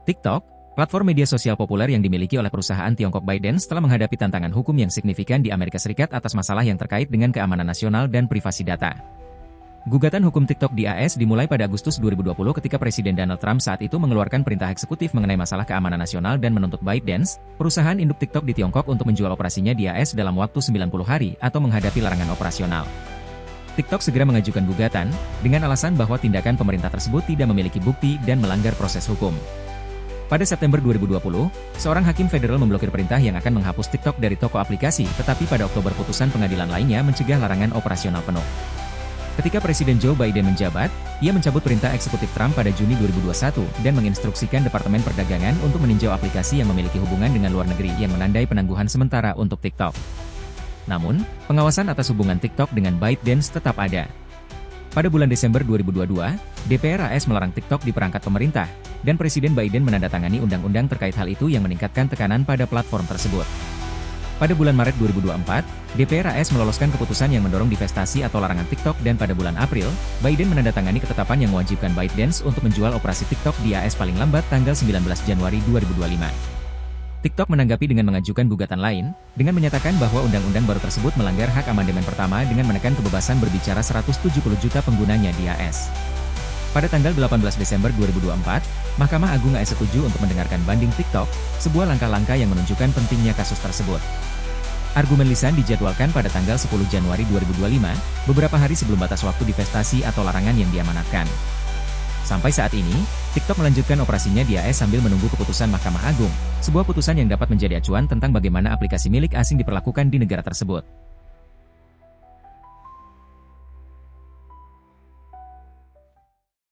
TikTok, platform media sosial populer yang dimiliki oleh perusahaan Tiongkok ByteDance telah menghadapi tantangan hukum yang signifikan di Amerika Serikat atas masalah yang terkait dengan keamanan nasional dan privasi data. Gugatan hukum TikTok di AS dimulai pada Agustus 2020 ketika Presiden Donald Trump saat itu mengeluarkan perintah eksekutif mengenai masalah keamanan nasional dan menuntut ByteDance, perusahaan induk TikTok di Tiongkok untuk menjual operasinya di AS dalam waktu 90 hari atau menghadapi larangan operasional. TikTok segera mengajukan gugatan, dengan alasan bahwa tindakan pemerintah tersebut tidak memiliki bukti dan melanggar proses hukum. Pada September 2020, seorang hakim federal memblokir perintah yang akan menghapus TikTok dari toko aplikasi, tetapi pada Oktober putusan pengadilan lainnya mencegah larangan operasional penuh. Ketika Presiden Joe Biden menjabat, ia mencabut perintah eksekutif Trump pada Juni 2021 dan menginstruksikan Departemen Perdagangan untuk meninjau aplikasi yang memiliki hubungan dengan luar negeri yang menandai penangguhan sementara untuk TikTok. Namun, pengawasan atas hubungan TikTok dengan ByteDance tetap ada. Pada bulan Desember 2022, DPR AS melarang TikTok di perangkat pemerintah, dan Presiden Biden menandatangani undang-undang terkait hal itu yang meningkatkan tekanan pada platform tersebut. Pada bulan Maret 2024, DPR AS meloloskan keputusan yang mendorong divestasi atau larangan TikTok dan pada bulan April, Biden menandatangani ketetapan yang mewajibkan ByteDance untuk menjual operasi TikTok di AS paling lambat tanggal 19 Januari 2025. TikTok menanggapi dengan mengajukan gugatan lain, dengan menyatakan bahwa undang-undang baru tersebut melanggar hak amandemen pertama dengan menekan kebebasan berbicara 170 juta penggunanya di AS. Pada tanggal 18 Desember 2024, Mahkamah Agung AS setuju untuk mendengarkan banding TikTok, sebuah langkah-langkah yang menunjukkan pentingnya kasus tersebut. Argumen lisan dijadwalkan pada tanggal 10 Januari 2025, beberapa hari sebelum batas waktu divestasi atau larangan yang diamanatkan. Sampai saat ini, TikTok melanjutkan operasinya di AS sambil menunggu keputusan Mahkamah Agung, sebuah putusan yang dapat menjadi acuan tentang bagaimana aplikasi milik asing diperlakukan di negara tersebut.